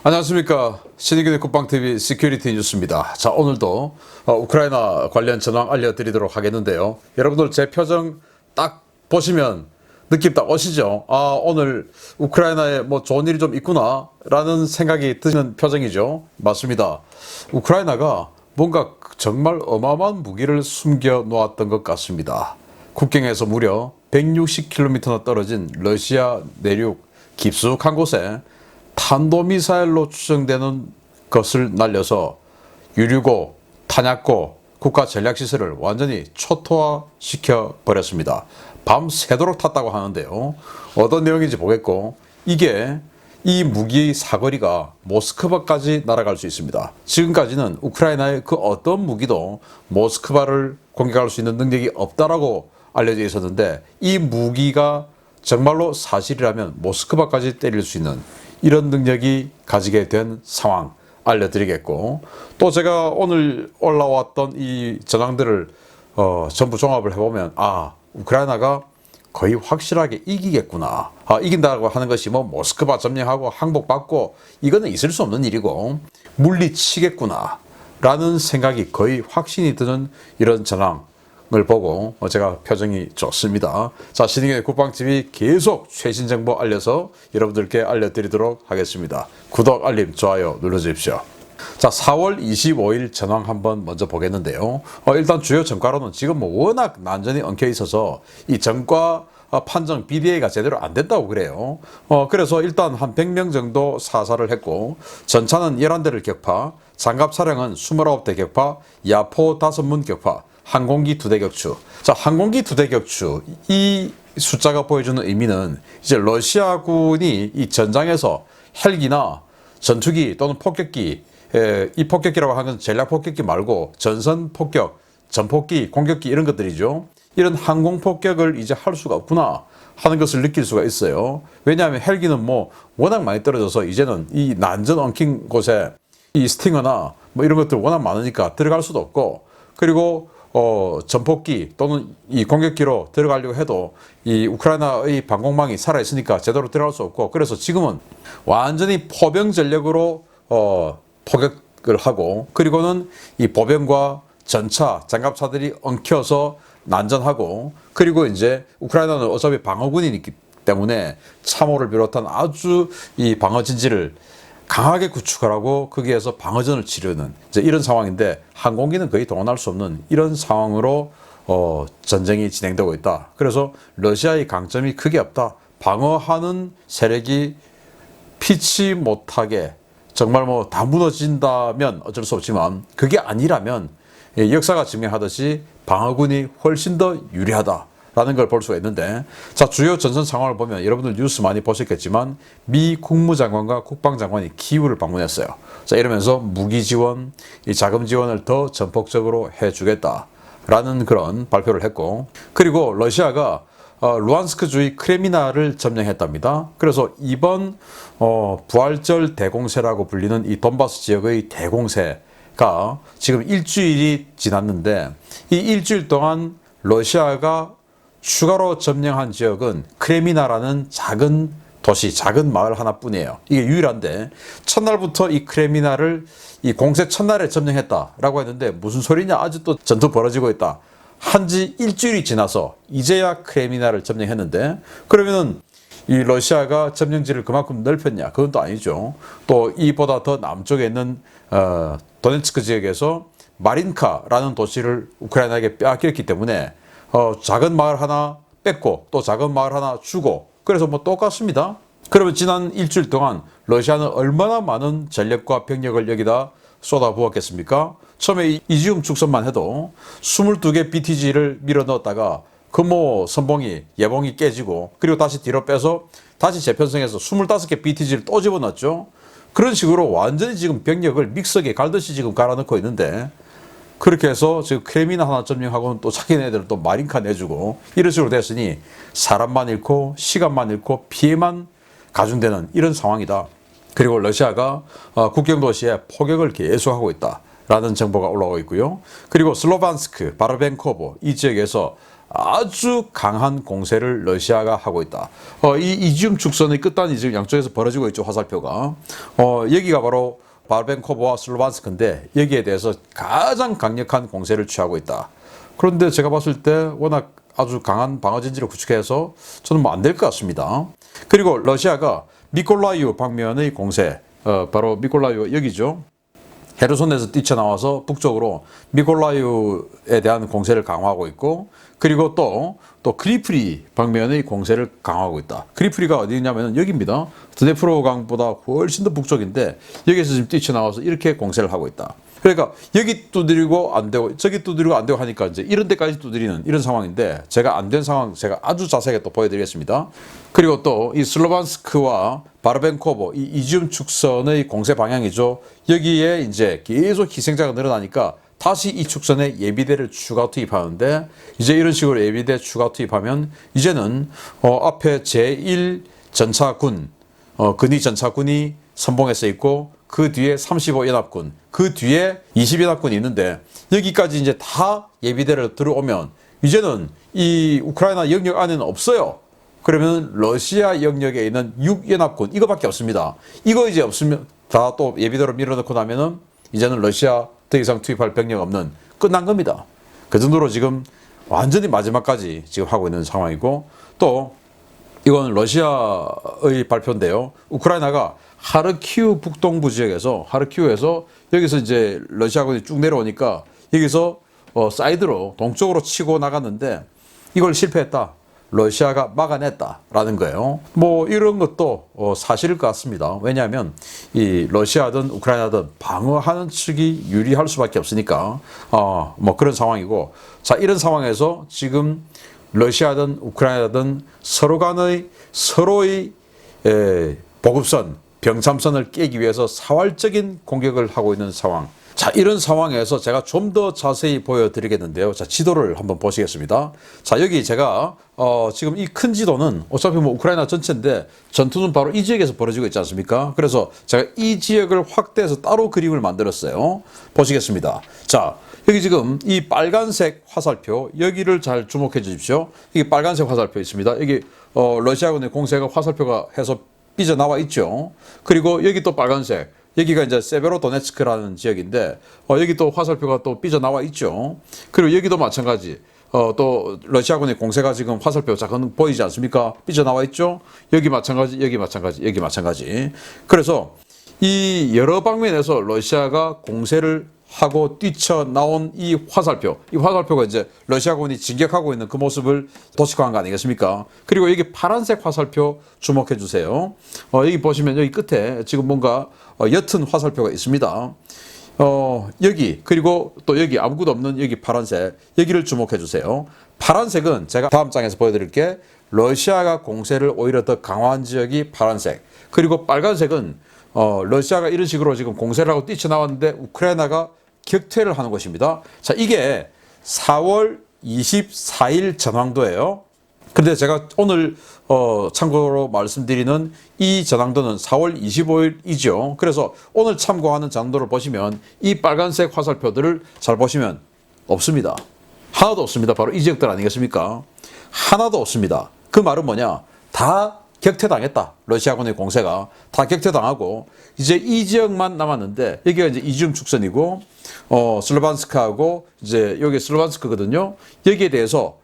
안녕하십니까. 신의균의 국방TV 시큐리티 뉴스입니다. 자, 오늘도 우크라이나 관련 전황 알려드리도록 하겠는데요. 여러분들 제 표정 딱 보시면 느낌 딱 오시죠? 아, 오늘 우크라이나에 뭐 좋은 일이 좀 있구나 라는 생각이 드는 표정이죠. 맞습니다. 우크라이나가 뭔가 정말 어마어마한 무기를 숨겨 놓았던 것 같습니다. 국경에서 무려 160km나 떨어진 러시아 내륙 깊숙한 곳에 탄도미사일로 추정되는 것을 날려서 유류고 탄약고 국가 전략시설을 완전히 초토화시켜 버렸습니다. 밤새도록 탔다고 하는데요. 어떤 내용인지 보겠고, 이 무기의 사거리가 모스크바까지 날아갈 수 있습니다. 지금까지는 우크라이나의 그 어떤 무기도 모스크바를 공격할 수 있는 능력이 없다라고 알려져 있었는데, 이 무기가 정말로 사실이라면 모스크바까지 때릴 수 있는 이런 능력이 가지게 된 상황 알려드리겠고, 또 제가 오늘 올라왔던 이 전황들을 전부 종합을 해보면, 우크라이나가 거의 확실하게 이기겠구나. 이긴다고 하는 것이 뭐 모스크바 점령하고 항복받고 이거는 있을 수 없는 일이고 물리치겠구나 라는 생각이 거의 확신이 드는 이런 전황 을 보고 제가 표정이 좋습니다. 자, 신의균의 국방TV 계속 최신 정보 알려서 여러분들께 알려드리도록 하겠습니다. 구독, 알림, 좋아요 눌러주십시오. 자, 4월 25일 전황 한번 먼저 보겠는데요. 일단 주요 전과로는 지금 뭐 워낙 난전이 엉켜 있어서 이 전과 판정 BDA가 제대로 안 된다고 그래요. 그래서 일단 한 100명 정도 사살을 했고, 전차는 11대를 격파, 장갑 차량은 29대 격파, 야포 5문 격파, 항공기 2대 격추. 자, 항공기 2대 격추. 이 숫자가 보여주는 의미는 이제 러시아군이 이 전장에서 헬기나 전투기 또는 폭격기, 이 폭격기라고 하는 전략 폭격기 말고 전선 폭격, 전폭기, 공격기 이런 것들이죠. 이런 항공 폭격을 이제 할 수가 없구나 하는 것을 느낄 수가 있어요. 왜냐하면 헬기는 뭐 워낙 많이 떨어져서 이제는 이 난전 엉킨 곳에 이 스팅어나 뭐 이런 것들 워낙 많으니까 들어갈 수도 없고, 그리고 전폭기 또는 이 공격기로 들어가려고 해도 이 우크라이나의 방공망이 살아있으니까 제대로 들어갈 수 없고, 그래서 지금은 완전히 포병 전력으로 포격을 하고, 그리고는 이 보병과 전차, 장갑차들이 엉켜서 난전하고, 그리고 이제 우크라이나는 어차피 방어군이기 때문에 참호를 비롯한 아주 이 방어 진지를 강하게 구축을 하고 거기에서 방어전을 치르는 이제 이런 상황인데, 항공기는 거의 동원할 수 없는 이런 상황으로 전쟁이 진행되고 있다. 그래서 러시아의 강점이 크게 없다. 방어하는 세력이 피치 못하게 정말 뭐 다 무너진다면 어쩔 수 없지만, 그게 아니라면 역사가 증명하듯이 방어군이 훨씬 더 유리하다 라는 걸 볼 수가 있는데, 자, 주요 전선 상황을 보면 여러분들 뉴스 많이 보셨겠지만 미 국무장관과 국방장관이 키이우를 방문했어요. 자, 이러면서 무기 지원, 이 자금 지원을 더 전폭적으로 해주겠다 라는 그런 발표를 했고, 그리고 러시아가 루안스크주의 크레미나를 점령했답니다. 그래서 이번 부활절 대공세라고 불리는 이 돈바스 지역의 대공세가 지금 일주일이 지났는데, 이 일주일 동안 러시아가 추가로 점령한 지역은 크레미나라는 작은 도시, 작은 마을 하나뿐이에요. 이게 유일한데, 첫날부터 이 크레미나를 이 공세 첫날에 점령했다라고 했는데, 무슨 소리냐, 아직도 전투 벌어지고 있다 한지 일주일이 지나서 이제야 크레미나를 점령했는데, 그러면은 이 러시아가 점령지를 그만큼 넓혔냐? 그건 또 아니죠. 또 이보다 더 남쪽에 있는 도네츠크 지역에서 마린카라는 도시를 우크라이나에게 빼앗겼기 때문에 작은 마을 하나 뺏고 또 작은 마을 하나 주고, 그래서 뭐 똑같습니다. 그러면 지난 일주일 동안 러시아는 얼마나 많은 전력과 병력을 여기다 쏟아부었겠습니까? 처음에 이지움 축선만 해도 22개 BTG를 밀어 넣었다가 그 뭐 선봉이 예봉이 깨지고, 그리고 다시 뒤로 빼서 다시 재편성해서 25개 BTG를 또 집어넣었죠. 그런 식으로 완전히 지금 병력을 믹서기에 갈듯이 지금 갈아넣고 있는데, 그렇게 해서 지금 크레미나 하나 점령하고는 또 자기네들은 또 마린카 내주고 이런 식으로 됐으니 사람만 잃고 시간만 잃고 피해만 가중되는 이런 상황이다. 그리고 러시아가 국경 도시에 포격을 계속하고 있다라는 정보가 올라오고 있고요. 그리고 슬로반스크, 바르벤코보 이 지역에서 아주 강한 공세를 러시아가 하고 있다. 이 이지움 축선의 끝단이 지금 양쪽에서 벌어지고 있죠. 화살표가. 여기가 바로 바르벤코브와 슬로반스크인데 여기에 대해서 가장 강력한 공세를 취하고 있다. 그런데 제가 봤을 때 워낙 아주 강한 방어 진지를 구축해서 저는 뭐 안 될 것 같습니다. 그리고 러시아가 미콜라이우 방면의 공세, 바로 미콜라이우 여기죠. 헤르손에서 뛰쳐나와서 북쪽으로 미콜라이우에 대한 공세를 강화하고 있고, 그리고 또 크리프리 방면의 공세를 강화하고 있다. 크리프리가 어디 있냐면 여기입니다. 드네프로강보다 훨씬 더 북쪽인데 여기서 지금 뛰쳐나와서 이렇게 공세를 하고 있다. 그러니까 여기 두드리고 안 되고 저기 두드리고 안 되고 하니까 이제 이런 데까지 두드리는 이런 상황인데, 제가 안 된 상황 제가 아주 자세하게 또 보여드리겠습니다. 그리고 또 이 슬로반스크와 바르벤코브 이 이지움 축선의 공세 방향이죠. 여기에 이제 계속 희생자가 늘어나니까 다시 이 축선에 예비대를 추가 투입하는데, 이제 이런 식으로 예비대 추가 투입하면 이제는 앞에 제1전차군 근위 전차군이 선봉에 서 있고, 그 뒤에 35연합군, 그 뒤에 20연합군이 있는데 여기까지 이제 다 예비대를 들어오면 이제는 이 우크라이나 영역 안에는 없어요. 그러면 러시아 영역에 있는 6연합군 이거밖에 없습니다. 이거 이제 없으면 다 또 예비대로 밀어넣고 나면은 이제는 러시아 더 이상 투입할 병력 없는 끝난 겁니다. 그 정도로 지금 완전히 마지막까지 지금 하고 있는 상황이고, 또 이건 러시아의 발표인데요. 우크라이나가 하르키우 북동부 지역에서 하르키우에서 여기서 이제 러시아군이 쭉 내려오니까 여기서 사이드로 동쪽으로 치고 나갔는데 이걸 실패했다. 러시아가 막아냈다라는 거예요. 뭐 이런 것도 사실일 것 같습니다. 왜냐하면 이 러시아든 우크라이나든 방어하는 측이 유리할 수밖에 없으니까 뭐 그런 상황이고, 자 이런 상황에서 지금 러시아든 우크라이나든 서로 간의 서로의 보급선, 병참선을 깨기 위해서 사활적인 공격을 하고 있는 상황. 자, 이런 상황에서 제가 좀 더 자세히 보여드리겠는데요. 자, 지도를 한번 보시겠습니다. 자, 여기 제가 지금 이 큰 지도는 어차피 뭐 우크라이나 전체인데 전투는 바로 이 지역에서 벌어지고 있지 않습니까? 그래서 제가 이 지역을 확대해서 따로 그림을 만들었어요. 보시겠습니다. 자, 여기 지금 이 빨간색 화살표, 여기를 잘 주목해 주십시오. 이게 빨간색 화살표 있습니다. 여기 러시아군의 공세가 화살표가 해서 삐져나와 있죠. 그리고 여기 또 빨간색, 여기가 이제 세베로도네츠크라는 지역인데 여기 또 화살표가 또 삐져나와 있죠. 그리고 여기도 마찬가지. 또 러시아군의 공세가 지금 화살표 잠깐 보이지 않습니까? 삐져나와 있죠. 여기 마찬가지, 여기 마찬가지, 여기 마찬가지. 그래서 이 여러 방면에서 러시아가 공세를 하고 뛰쳐나온 이 화살표가 이제 러시아군이 진격하고 있는 그 모습을 도식화한 거 아니겠습니까? 그리고 여기 파란색 화살표 주목해 주세요. 여기 보시면 여기 끝에 지금 뭔가 옅은 화살표가 있습니다. 여기, 그리고 또 여기 아무것도 없는 여기 파란색, 여기를 주목해 주세요. 파란색은 제가 다음 장에서 보여드릴게, 러시아가 공세를 오히려 더 강화한 지역이 파란색. 그리고 빨간색은 러시아가 이런 식으로 지금 공세를 하고 뛰쳐나왔는데 우크라이나가 격퇴를 하는 것입니다. 자, 이게 4월 24일 전황도예요. 근데 제가 오늘 참고로 말씀드리는 이 전황도는 4월 25일이죠. 그래서 오늘 참고하는 전황도를 보시면 이 빨간색 화살표들을 잘 보시면 없습니다. 하나도 없습니다. 바로 이 지역들 아니겠습니까? 하나도 없습니다. 그 말은 뭐냐? 다 격퇴당했다. 러시아군의 공세가 다 격퇴당하고 이제 이 지역만 남았는데, 여기가 이제 이지움 축선이고 슬로반스크하고 이제 여기 슬로반스크거든요. 여기에 대해서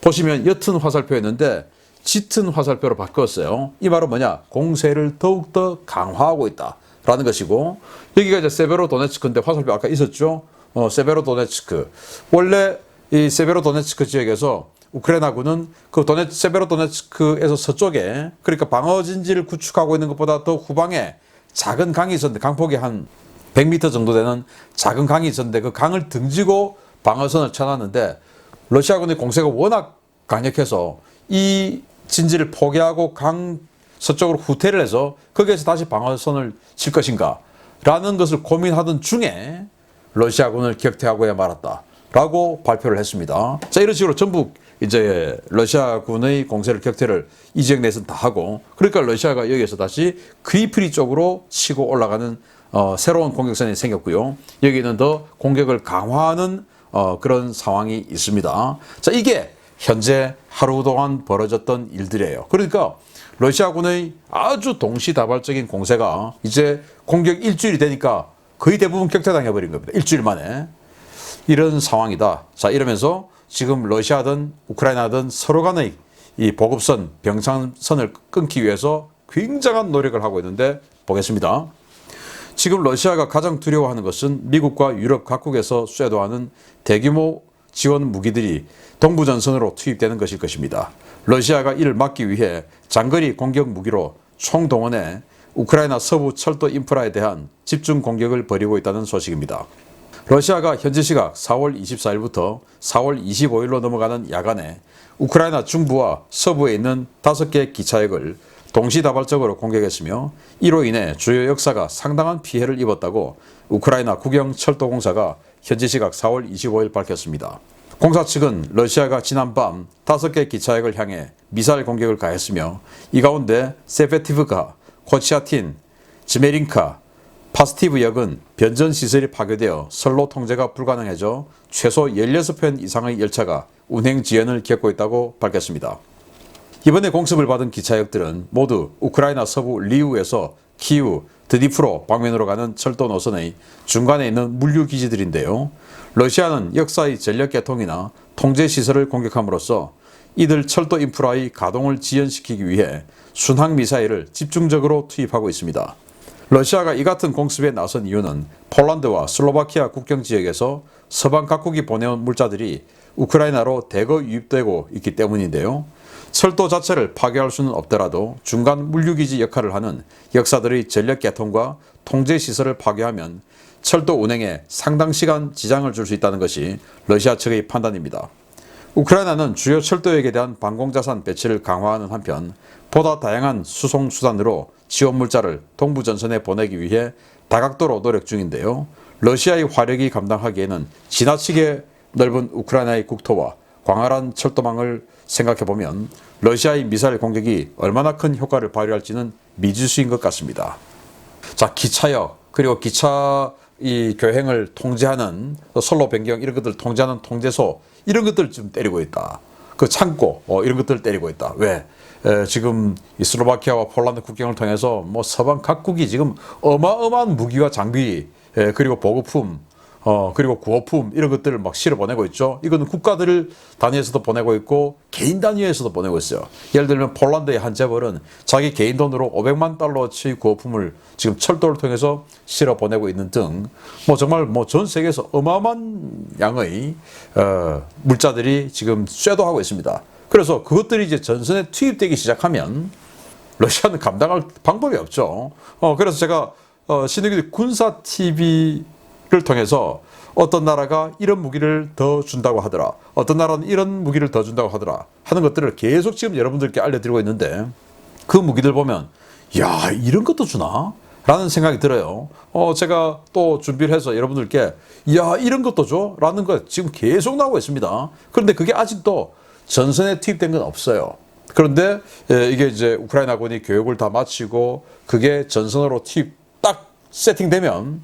보시면 옅은 화살표였는데 짙은 화살표로 바꿨어요. 이 말은 뭐냐? 공세를 더욱더 강화하고 있다라는 것이고, 여기가 이제 세베로도네츠크인데 화살표 아까 있었죠. 세베로도네츠크. 원래 이 세베로도네츠크 지역에서 우크라이나군은 그 세베로도네츠크에서 서쪽에, 그러니까 방어 진지를 구축하고 있는 것보다 더 후방에 작은 강이 있었는데, 강폭이 한 100m 정도 되는 작은 강이 있었는데 그 강을 등지고 방어선을 쳐놨는데, 러시아군의 공세가 워낙 강력해서 이 진지를 포기하고 강 서쪽으로 후퇴를 해서 거기에서 다시 방어선을 칠 것인가 라는 것을 고민하던 중에 러시아군을 격퇴하고야 말았다라고 발표를 했습니다. 자, 이런 식으로 전부 이제 러시아군의 공세를 격퇴를 이 지역 내에서 다 하고, 그러니까 러시아가 여기에서 다시 크리프리 쪽으로 치고 올라가는 새로운 공격선이 생겼고요. 여기는 더 공격을 강화하는 그런 상황이 있습니다. 자, 이게 현재 하루 동안 벌어졌던 일들이에요. 그러니까 러시아군의 아주 동시다발적인 공세가 이제 공격 일주일이 되니까 거의 대부분 격퇴당해버린 겁니다. 일주일 만에. 이런 상황이다. 자, 이러면서 지금 러시아든 우크라이나든 서로 간의 이 보급선, 병상선을 끊기 위해서 굉장한 노력을 하고 있는데 보겠습니다. 지금 러시아가 가장 두려워하는 것은 미국과 유럽 각국에서 쇄도하는 대규모 지원 무기들이 동부전선으로 투입되는 것일 것입니다. 러시아가 이를 막기 위해 장거리 공격 무기로 총동원해 우크라이나 서부 철도 인프라에 대한 집중 공격을 벌이고 있다는 소식입니다. 러시아가 현지 시각 4월 24일부터 4월 25일로 넘어가는 야간에 우크라이나 중부와 서부에 있는 5개 기차역을 동시다발적으로 공격했으며 이로 인해 주요 역사가 상당한 피해를 입었다고 우크라이나 국영철도공사가 현지 시각 4월 25일 밝혔습니다. 공사 측은 러시아가 지난밤 5개 기차역을 향해 미사일 공격을 가했으며 이 가운데 세페티브카, 코치아틴, 지메린카, 파스티브역은 변전시설이 파괴되어 선로 통제가 불가능해져 최소 16편 이상의 열차가 운행 지연을 겪고 있다고 밝혔습니다. 이번에 공습을 받은 기차역들은 모두 우크라이나 서부 리우에서 키우, 드니프로 방면으로 가는 철도 노선의 중간에 있는 물류기지들인데요. 러시아는 역사의 전력계통이나 통제시설을 공격함으로써 이들 철도 인프라의 가동을 지연시키기 위해 순항미사일을 집중적으로 투입하고 있습니다. 러시아가 이 같은 공습에 나선 이유는 폴란드와 슬로바키아 국경지역에서 서방 각국이 보내온 물자들이 우크라이나로 대거 유입되고 있기 때문인데요. 철도 자체를 파괴할 수는 없더라도 중간 물류기지 역할을 하는 역사들의 전력계통과 통제시설을 파괴하면 철도 운행에 상당 시간 지장을 줄 수 있다는 것이 러시아 측의 판단입니다. 우크라이나는 주요 철도역에 대한 방공자산 배치를 강화하는 한편 보다 다양한 수송수단으로 지원 물자를 동부전선에 보내기 위해 다각도로 노력 중인데요. 러시아의 화력이 감당하기에는 지나치게 넓은 우크라이나의 국토와 광활한 철도망을 생각해보면 러시아의 미사일 공격이 얼마나 큰 효과를 발휘할지는 미지수인 것 같습니다. 자, 기차역 그리고 기차 이 교행을 통제하는 선로 변경 이런 것들 통제하는 통제소 이런 것들 지금 때리고 있다. 그 창고 이런 것들 때리고 있다. 왜? 지금 이 슬로바키아와 폴란드 국경을 통해서 뭐 서방 각국이 지금 어마어마한 무기와 장비 그리고 보급품 그리고 구호품 이런 것들을 막 실어 보내고 있죠. 이거는 국가들 단위에서도 보내고 있고 개인 단위에서도 보내고 있어요. 예를 들면 폴란드의 한 재벌은 자기 개인 돈으로 500만 달러치 구호품을 지금 철도를 통해서 실어 보내고 있는 등 뭐 정말 뭐 전 세계에서 어마어마한 양의 물자들이 지금 쇄도하고 있습니다. 그래서 그것들이 이제 전선에 투입되기 시작하면 러시아는 감당할 방법이 없죠. 그래서 제가 신의규 군사 TV를 통해서 어떤 나라가 이런 무기를 더 준다고 하더라. 어떤 나라는 이런 무기를 더 준다고 하더라. 하는 것들을 계속 지금 여러분들께 알려드리고 있는데 그 무기들 보면 야, 이런 것도 주나? 라는 생각이 들어요. 제가 또 준비를 해서 여러분들께 야, 이런 것도 줘? 라는 거 지금 계속 나오고 있습니다. 그런데 그게 아직도 전선에 투입된 건 없어요. 그런데 이게 이제 우크라이나군이 교육을 다 마치고 그게 전선으로 투입 딱 세팅되면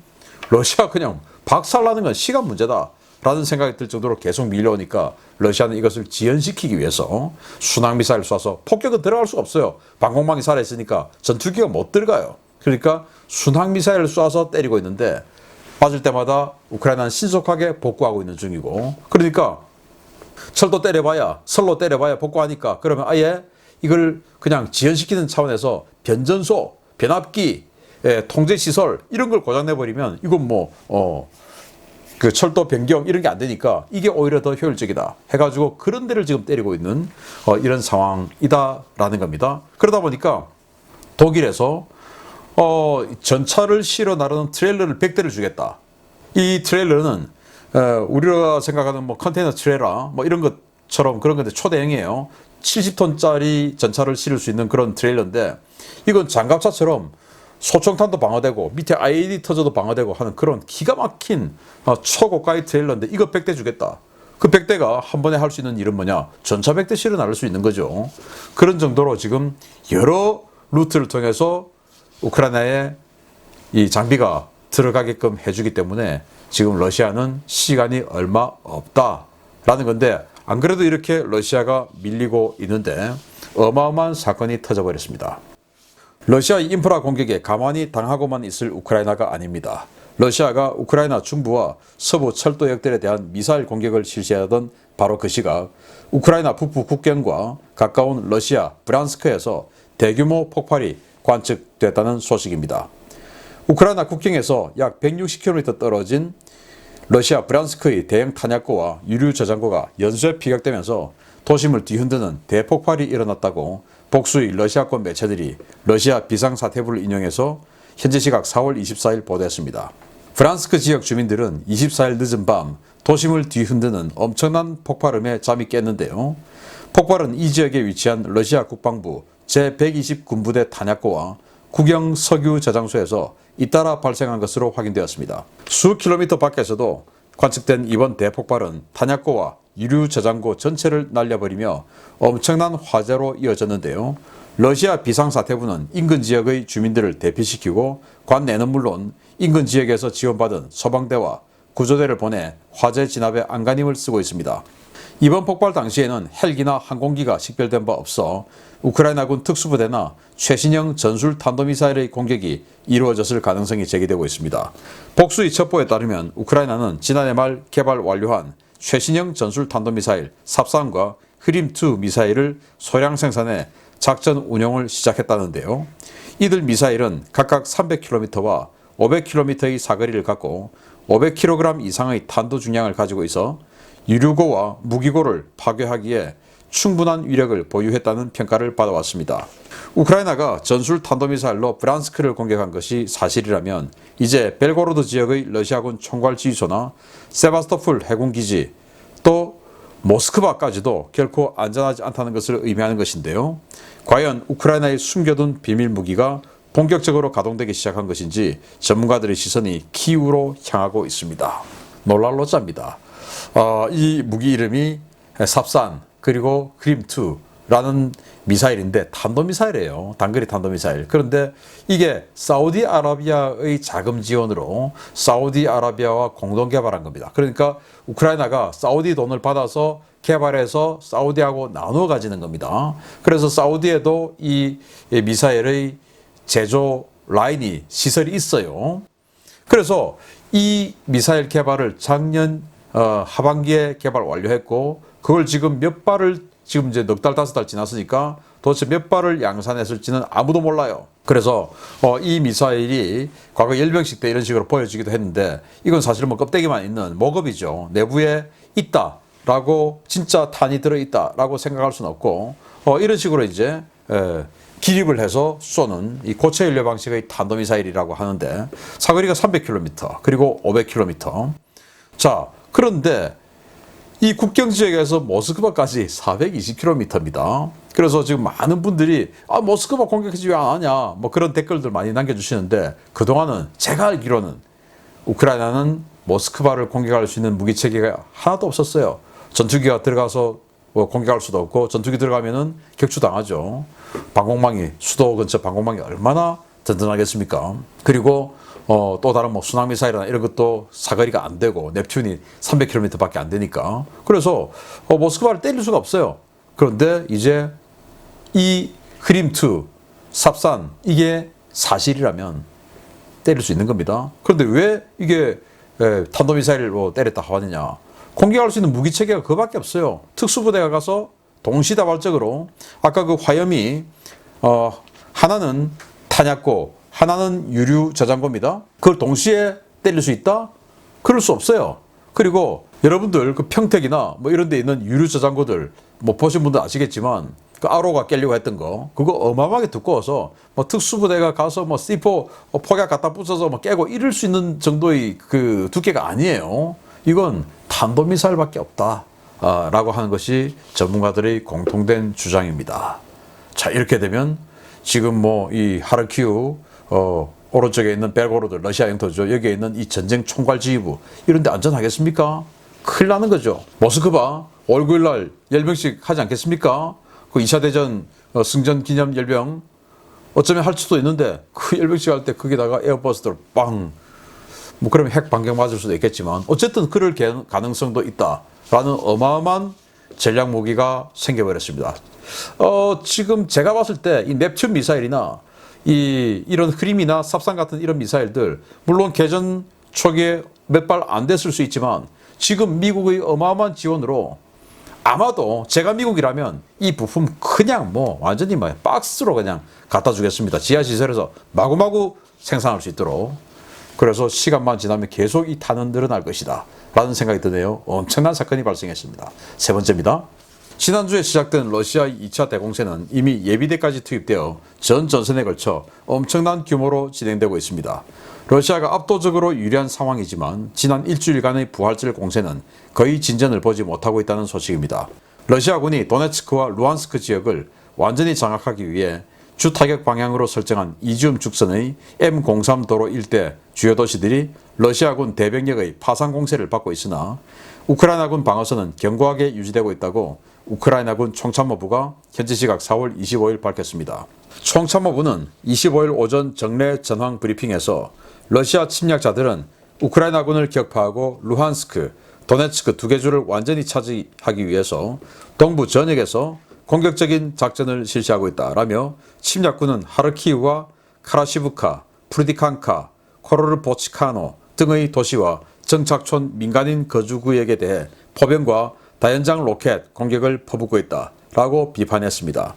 러시아 그냥 박살나는 건 시간 문제다 라는 생각이 들 정도로 계속 밀려오니까 러시아는 이것을 지연시키기 위해서 순항미사일 쏴서 폭격은 들어갈 수가 없어요. 방공망이 살아있으니까 전투기가 못 들어가요. 그러니까 순항미사일을 쏴서 때리고 있는데 맞을 때마다 우크라이나는 신속하게 복구하고 있는 중이고 그러니까 철도 때려봐야 선로 때려봐야 복구하니까 그러면 아예 이걸 그냥 지연시키는 차원에서 변전소, 변압기, 통제시설 이런 걸 고장내버리면 이건 그 철도 변경 이런 게 안 되니까 이게 오히려 더 효율적이다 해가지고 그런 데를 지금 때리고 있는 이런 상황이다라는 겁니다. 그러다 보니까 독일에서 전차를 실어 나르는 트레일러를 100대를 주겠다. 이 트레일러는 우리가 생각하는 뭐 컨테이너 트레일러 뭐 이런 것처럼 그런 건데 초대형이에요. 70톤짜리 전차를 실을 수 있는 그런 트레일러인데 이건 장갑차처럼 소총탄도 방어되고 밑에 IED 터져도 방어되고 하는 그런 기가 막힌 초고가의 트레일러인데 이거 100대 주겠다. 그 100대가 한 번에 할 수 있는 일은 뭐냐? 전차 100대 실어 나를 수 있는 거죠. 그런 정도로 지금 여러 루트를 통해서 우크라이나에 이 장비가 들어가게끔 해주기 때문에 지금 러시아는 시간이 얼마 없다라는 건데, 안 그래도 이렇게 러시아가 밀리고 있는데 어마어마한 사건이 터져버렸습니다. 러시아의 인프라 공격에 가만히 당하고만 있을 우크라이나가 아닙니다. 러시아가 우크라이나 중부와 서부 철도역들에 대한 미사일 공격을 실시하던 바로 그 시각, 우크라이나 북부 국경과 가까운 러시아 브란스크에서 대규모 폭발이 관측됐다는 소식입니다. 우크라이나 국경에서 약 160km 떨어진 러시아 브란스크의 대형 탄약고와 유류 저장고가 연쇄 피격되면서 도심을 뒤흔드는 대폭발이 일어났다고 복수의 러시아권 매체들이 러시아 비상사태부를 인용해서 현지 시각 4월 24일 보도했습니다. 브란스크 지역 주민들은 24일 늦은 밤 도심을 뒤흔드는 엄청난 폭발음에 잠이 깼는데요. 폭발은 이 지역에 위치한 러시아 국방부 제120 군부대 탄약고와 국영 석유 저장소에서 잇따라 발생한 것으로 확인되었습니다. 수 킬로미터 밖에서도 관측된 이번 대폭발은 탄약고와 유류 저장고 전체를 날려버리며 엄청난 화재로 이어졌는데요. 러시아 비상사태부는 인근 지역의 주민들을 대피시키고 관내는 물론 인근 지역에서 지원받은 소방대와 구조대를 보내 화재 진압에 안간힘을 쓰고 있습니다. 이번 폭발 당시에는 헬기나 항공기가 식별된 바 없어 우크라이나군 특수부대나 최신형 전술 탄도미사일의 공격이 이루어졌을 가능성이 제기되고 있습니다. 복수의 첩보에 따르면 우크라이나는 지난해 말 개발 완료한 최신형 전술 탄도미사일 삽산과 흐림2 미사일을 소량 생산해 작전 운용을 시작했다는데요. 이들 미사일은 각각 300km와 500km의 사거리를 갖고 500kg 이상의 탄도 중량을 가지고 있어 유류고와 무기고를 파괴하기에 충분한 위력을 보유했다는 평가를 받아왔습니다. 우크라이나가 전술 탄도미사일로 브란스크를 공격한 것이 사실이라면 이제 벨고로드 지역의 러시아군 총괄지휘소나 세바스토폴 해군기지 또 모스크바까지도 결코 안전하지 않다는 것을 의미하는 것인데요. 과연 우크라이나의 숨겨둔 비밀 무기가 본격적으로 가동되기 시작한 것인지 전문가들의 시선이 키우로 향하고 있습니다. 놀랄 노자입니다. 이 무기 이름이 삽산 그리고 흐림2라는 미사일인데 탄도미사일이에요. 단거리 탄도미사일. 그런데 이게 사우디아라비아의 자금 지원으로 사우디아라비아와 공동 개발한 겁니다. 그러니까 우크라이나가 사우디 돈을 받아서 개발해서 사우디하고 나눠 가지는 겁니다. 그래서 사우디에도 이 미사일의 제조 라인이 시설이 있어요. 그래서 이 미사일 개발을 작년 하반기에 개발 완료했고 그걸 지금 몇 발을 지금 이제 넉 달, 5달 지났으니까 도대체 몇 발을 양산했을지는 아무도 몰라요. 그래서 이 미사일이 과거 열병식 때 이런 식으로 보여지기도 했는데 이건 사실 뭐 껍데기만 있는 모급이죠. 내부에 있다라고 진짜 탄이 들어있다라고 생각할 수는 없고 이런 식으로 이제 기립을 해서 쏘는 이 고체 연료 방식의 탄도미사일이라고 하는데 사거리가 300km 그리고 500km. 자, 그런데 이 국경 지역에서 모스크바까지 420km입니다. 그래서 지금 많은 분들이 모스크바 공격하지 왜 안 하냐 뭐 그런 댓글들 많이 남겨주시는데 그동안은 제가 알기로는 우크라이나는 모스크바를 공격할 수 있는 무기 체계가 하나도 없었어요. 전투기가 들어가서 공격할 수도 없고 전투기 들어가면은 격추당하죠. 방공망이 수도 근처 방공망이 얼마나 든든하겠습니까? 그리고 또 다른 뭐 순항미사일이나 이런 것도 사거리가 안 되고 넵튠이 300km 밖에 안 되니까 그래서 모스크바를 때릴 수가 없어요. 그런데 이제 이 흐림2 삽산 이게 사실이라면 때릴 수 있는 겁니다. 그런데 왜 이게 탄도미사일로 때렸다 하느냐? 공격할 수 있는 무기 체계가 그밖에 없어요. 특수부대가 가서 동시다발적으로 아까 그 화염이 하나는 탄약고 하나는 유류 저장고입니다. 그걸 동시에 때릴 수 있다? 그럴 수 없어요. 그리고 여러분들 그 평택이나 뭐 이런 데 있는 유류 저장고들 뭐 보신 분들 아시겠지만 그 아로가 깨려고 했던 거 그거 어마어마하게 두꺼워서 뭐 특수부대가 가서 뭐 C4 폭약 갖다 붙여서 뭐 깨고 이럴 수 있는 정도의 그 두께가 아니에요. 이건 탄도미사일밖에 없다 라고 하는 것이 전문가들의 공통된 주장입니다. 자, 이렇게 되면 지금 뭐 이 하르키우 오른쪽에 있는 벨고로드 러시아 영토죠. 여기에 있는 이 전쟁 총괄지휘부 이런 데 안전하겠습니까? 큰일 나는 거죠. 모스크바 5월 9일 날 열병식 하지 않겠습니까? 그 2차 대전 승전 기념 열병 어쩌면 할 수도 있는데 그 열병식 할 때 거기다가 에어버스터를 빵 뭐 그러면 핵 반경 맞을 수도 있겠지만 어쨌든 그럴 가능성도 있다라는 어마어마한 전략 무기가 생겨버렸습니다. 지금 제가 봤을 때 이 넵튠 미사일이나 이런 흐림이나 삽상 같은 이런 미사일들 물론 개전 초기에 몇 발 안 됐을 수 있지만 지금 미국의 어마어마한 지원으로 아마도 제가 미국이라면 이 부품 그냥 뭐 완전히 뭐 박스로 그냥 갖다 주겠습니다. 지하시설에서 마구마구 생산할 수 있도록. 그래서 시간만 지나면 계속 이 탄은 늘어날 것이다 라는 생각이 드네요. 엄청난 사건이 발생했습니다. 세 번째입니다. 지난주에 시작된 러시아의 2차 대공세는 이미 예비대까지 투입되어 전 전선에 걸쳐 엄청난 규모로 진행되고 있습니다. 러시아가 압도적으로 유리한 상황이지만 지난 일주일간의 부활절 공세는 거의 진전을 보지 못하고 있다는 소식입니다. 러시아군이 도네츠크와 루안스크 지역을 완전히 장악하기 위해 주 타격 방향으로 설정한 이지움 죽선의 M03 도로 일대 주요 도시들이 러시아군 대병력의 파상 공세를 받고 있으나 우크라이나군 방어선은 견고하게 유지되고 있다고 우크라이나군 총참모부가 현지 시각 4월 25일 밝혔습니다. 총참모부는 25일 오전 정례 전황 브리핑에서 러시아 침략자들은 우크라이나군을 격파하고 루한스크, 도네츠크 두 개 주를 완전히 차지하기 위해서 동부 전역에서 공격적인 작전을 실시하고 있다라며 침략군은 하르키우와 카라시브카, 프르디칸카, 코르르포치카노 등의 도시와 정착촌 민간인 거주구역에 대해 포병과 다연장 로켓 공격을 퍼붓고 있다라고 비판했습니다.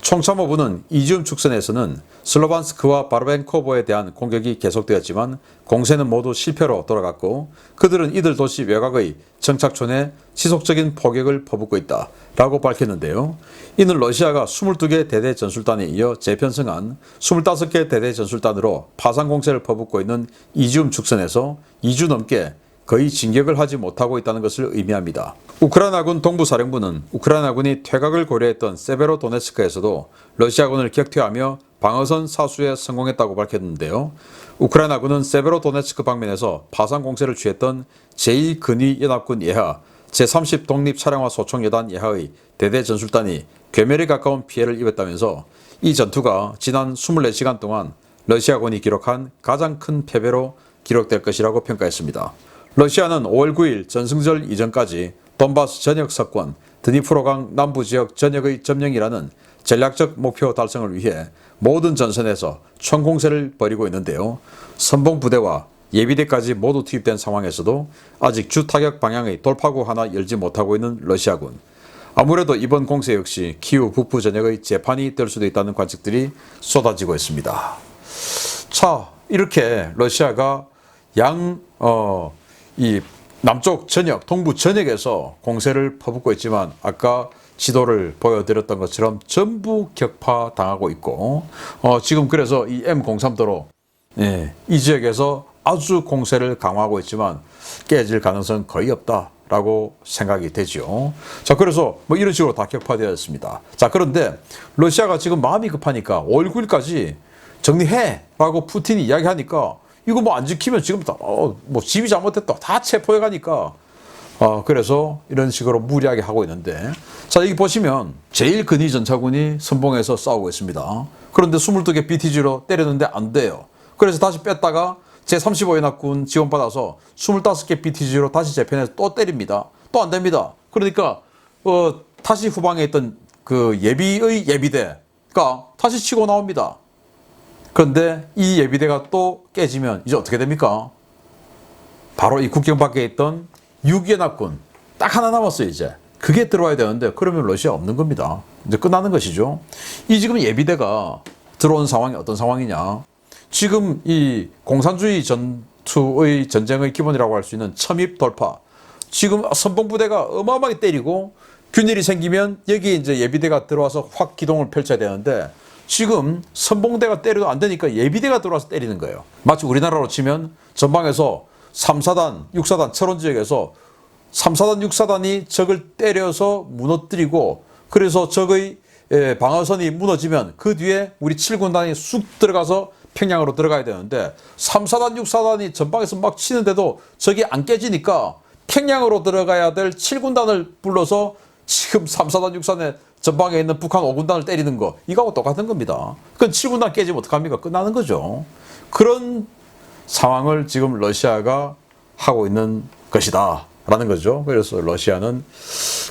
총참모부는 이지움 축선에서는 슬로반스크와 바르벤코보에 대한 공격이 계속되었지만 공세는 모두 실패로 돌아갔고 그들은 이들 도시 외곽의 정착촌에 지속적인 포격을 퍼붓고 있다라고 밝혔는데요. 이는 러시아가 22개 대대 전술단에 이어 재편성한 25개 대대 전술단으로 파상 공세를 퍼붓고 있는 이지움 축선에서 2주 넘게 거의 진격을 하지 못하고 있다는 것을 의미합니다. 우크라이나군 동부사령부는 우크라이나군이 퇴각을 고려했던 세베로도네츠크에서도 러시아군을 격퇴하며 방어선 사수에 성공했다고 밝혔는데요. 우크라이나군은 세베로도네츠크 방면에서 파상 공세를 취했던 제2근위연합군 예하 제30 독립차량화 소총여단 예하의 대대 전술단이 괴멸에 가까운 피해를 입었다면서 이 전투가 지난 24시간 동안 러시아군이 기록한 가장 큰 패배로 기록될 것이라고 평가했습니다. 러시아는 5월 9일 전승절 이전까지 돈바스 전역 석권, 드니프로강 남부지역 전역의 점령이라는 전략적 목표 달성을 위해 모든 전선에서 총공세를 벌이고 있는데요. 선봉부대와 예비대까지 모두 투입된 상황에서도 아직 주타격 방향의 돌파구 하나 열지 못하고 있는 러시아군. 아무래도 이번 공세 역시 키우 북부 전역의 재판이 될 수도 있다는 관측들이 쏟아지고 있습니다. 자, 이렇게 러시아가 이 남쪽 전역, 동부 전역에서 공세를 퍼붓고 있지만 아까 지도를 보여드렸던 것처럼 전부 격파당하고 있고 지금 그래서 이 M03도로 이 지역에서 아주 공세를 강화하고 있지만 깨질 가능성은 거의 없다라고 생각이 되죠. 자, 그래서 뭐 이런 식으로 다 격파되었습니다. 자, 그런데 러시아가 지금 마음이 급하니까 5월 9일까지 정리해라고 푸틴이 이야기하니까 이거 뭐 안 지키면 지금 뭐 집이 잘못됐다 다 체포해 가니까 그래서 이런 식으로 무리하게 하고 있는데 자, 여기 보시면 제1근위 전차군이 선봉에서 싸우고 있습니다. 그런데 22개 BTG로 때렸는데 안 돼요. 그래서 다시 뺐다가 제35연합군 지원받아서 25개 BTG로 다시 재편해서 또 때립니다. 또 안 됩니다. 그러니까 다시 후방에 있던 그 예비의 예비대가 다시 치고 나옵니다. 그런데 이 예비대가 또 깨지면 이제 어떻게 됩니까? 바로 이 국경 밖에 있던 6연합군 딱 하나 남았어요. 이제 그게 들어와야 되는데 그러면 러시아 없는 겁니다. 이제 끝나는 것이죠. 이 지금 예비대가 들어온 상황이 어떤 상황이냐? 지금 이 공산주의 전투의 전쟁의 기본이라고 할 수 있는 첨입 돌파. 지금 선봉부대가 어마어마하게 때리고 균일이 생기면 여기 이제 예비대가 들어와서 확 기동을 펼쳐야 되는데 지금 선봉대가 때려도 안 되니까 예비대가 들어와서 때리는 거예요. 마치 우리나라로 치면 전방에서 3사단, 6사단, 철원 지역에서 3사단, 6사단이 적을 때려서 무너뜨리고 그래서 적의 방어선이 무너지면 그 뒤에 우리 7군단이 쑥 들어가서 평양으로 들어가야 되는데 3사단, 6사단이 전방에서 막 치는데도 적이 안 깨지니까 평양으로 들어가야 될 7군단을 불러서 지금 3사단, 6사단의 전방에 있는 북한 5군단을 때리는 거 이거하고 똑같은 겁니다. 그건 7군단 깨지면 어떡합니까? 끝나는 거죠. 그런 상황을 지금 러시아가 하고 있는 것이다 라는 거죠. 그래서 러시아는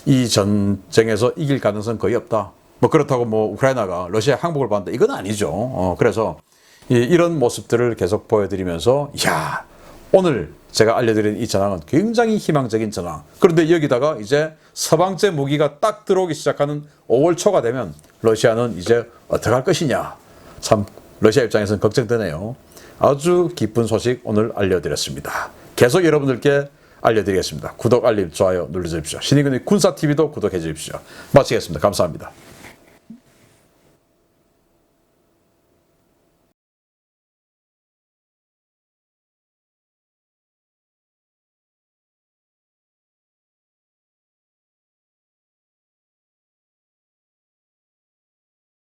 이 전쟁에서 이길 가능성 거의 없다. 뭐 그렇다고 뭐 우크라이나가 러시아 항복을 받는다 이건 아니죠. 그래서 이런 모습들을 계속 보여드리면서 야 오늘 제가 알려드린 이 전황은 굉장히 희망적인 전황. 그런데 여기다가 이제 서방제 무기가 딱 들어오기 시작하는 5월 초가 되면 러시아는 이제 어떻게 할 것이냐. 참 러시아 입장에서는 걱정되네요. 아주 기쁜 소식 오늘 알려드렸습니다. 계속 여러분들께 알려드리겠습니다. 구독, 알림, 좋아요 눌러주십시오. 신의근의 군사TV도 구독해 주십시오. 마치겠습니다. 감사합니다.